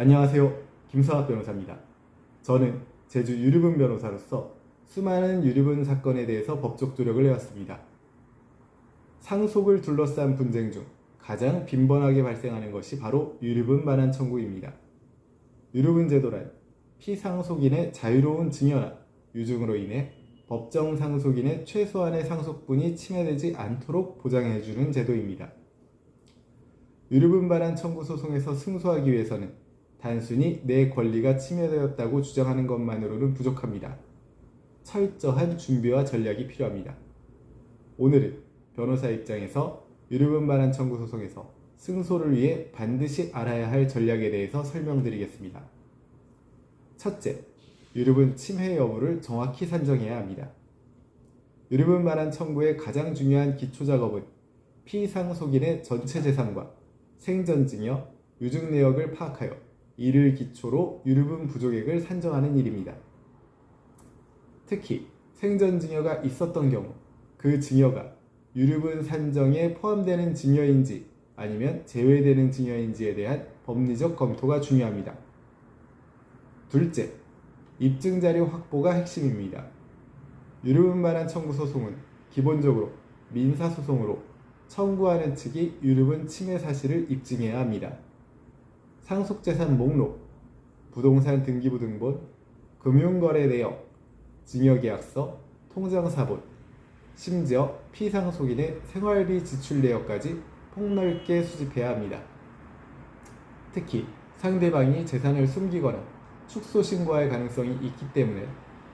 안녕하세요. 김성학 변호사입니다. 저는 제주 유류분 변호사로서 수많은 유류분 사건에 대해서 법적 조력을 해왔습니다. 상속을 둘러싼 분쟁 중 가장 빈번하게 발생하는 것이 바로 유류분 반환 청구입니다. 유류분 제도란 피상속인의 자유로운 증여나 유증으로 인해 법정 상속인의 최소한의 상속분이 침해되지 않도록 보장해주는 제도입니다. 유류분 반환 청구 소송에서 승소하기 위해서는 단순히 내 권리가 침해되었다고 주장하는 것만으로는 부족합니다. 철저한 준비와 전략이 필요합니다. 오늘은 변호사 입장에서 유류분 반환 청구 소송에서 승소를 위해 반드시 알아야 할 전략에 대해서 설명드리겠습니다. 첫째, 유류분 침해 여부를 정확히 산정해야 합니다. 유류분 반환 청구의 가장 중요한 기초 작업은 피상속인의 전체 재산과 생전증여, 유증 내역을 파악하여 이를 기초로 유류분 부족액을 산정하는 일입니다. 특히 생전증여가 있었던 경우 그 증여가 유류분 산정에 포함되는 증여인지 아니면 제외되는 증여인지에 대한 법리적 검토가 중요합니다. 둘째, 입증자료 확보가 핵심입니다. 유류분 반환 청구 소송은 기본적으로 민사소송으로 청구하는 측이 유류분 침해 사실을 입증해야 합니다. 상속재산 목록, 부동산 등기부 등본, 금융거래 내역, 증여계약서, 통장사본, 심지어 피상속인의 생활비 지출 내역까지 폭넓게 수집해야 합니다. 특히 상대방이 재산을 숨기거나 축소 신고할 가능성이 있기 때문에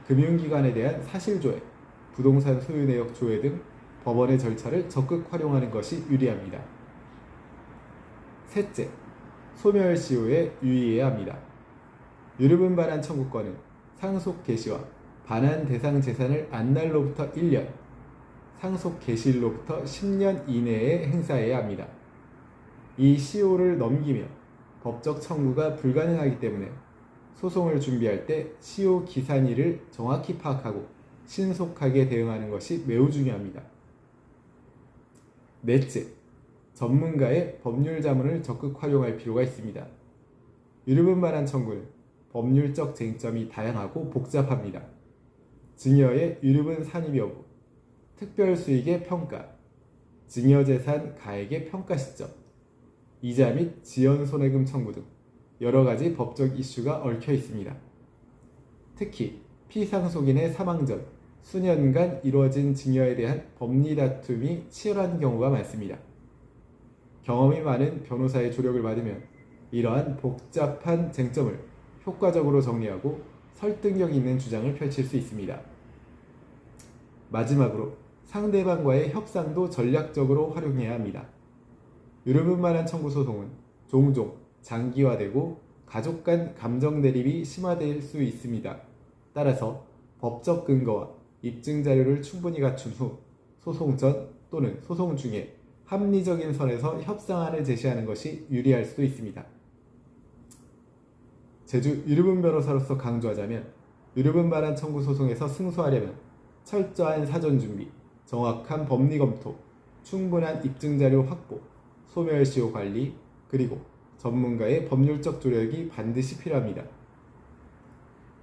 금융기관에 대한 사실조회, 부동산 소유 내역 조회 등 법원의 절차를 적극 활용하는 것이 유리합니다. 셋째, 소멸시효에 유의해야 합니다. 유류분 반환 청구권은 상속 개시와 반환 대상 재산을 안 날로부터 1년, 상속 개시일로부터 10년 이내에 행사해야 합니다. 이 시효를 넘기면 법적 청구가 불가능하기 때문에 소송을 준비할 때 시효 기산일을 정확히 파악하고 신속하게 대응하는 것이 매우 중요합니다. 넷째, 전문가의 법률 자문을 적극 활용할 필요가 있습니다. 유류분 반환 청구는 법률적 쟁점이 다양하고 복잡합니다. 증여의 유류분 산입 여부, 특별수익의 평가, 증여재산 가액의 평가 시점, 이자 및 지연손해금 청구 등 여러가지 법적 이슈가 얽혀 있습니다. 특히 피상속인의 사망 전 수년간 이루어진 증여에 대한 법리 다툼이 치열한 경우가 많습니다. 경험이 많은 변호사의 조력을 받으면 이러한 복잡한 쟁점을 효과적으로 정리하고 설득력 있는 주장을 펼칠 수 있습니다. 마지막으로 상대방과의 협상도 전략적으로 활용해야 합니다. 유류분 반환 청구 소송은 종종 장기화되고 가족 간 감정 대립이 심화될 수 있습니다. 따라서 법적 근거와 입증 자료를 충분히 갖춘 후 소송 전 또는 소송 중에 합리적인 선에서 협상안을 제시하는 것이 유리할 수도 있습니다. 제주 유류분 변호사로서 강조하자면 유류분 반환 청구 소송에서 승소하려면 철저한 사전 준비, 정확한 법리 검토, 충분한 입증 자료 확보, 소멸시효 관리, 그리고 전문가의 법률적 조력이 반드시 필요합니다.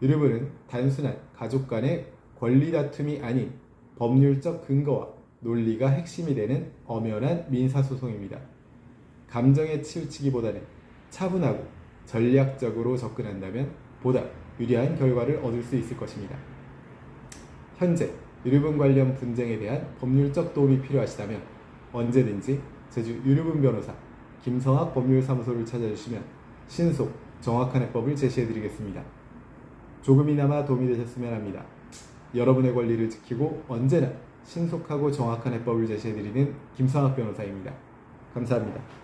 유류분은 단순한 가족 간의 권리 다툼이 아닌 법률적 근거와 논리가 핵심이 되는 엄연한 민사소송입니다. 감정에 치우치기보다는 차분하고 전략적으로 접근한다면 보다 유리한 결과를 얻을 수 있을 것입니다. 현재 유류분 관련 분쟁에 대한 법률적 도움이 필요하시다면 언제든지 제주 유류분 변호사 김성학 법률사무소를 찾아주시면 신속, 정확한 해법을 제시해드리겠습니다. 조금이나마 도움이 되셨으면 합니다. 여러분의 권리를 지키고 언제나 신속하고 정확한 해법을 제시해드리는 김성학 변호사입니다. 감사합니다.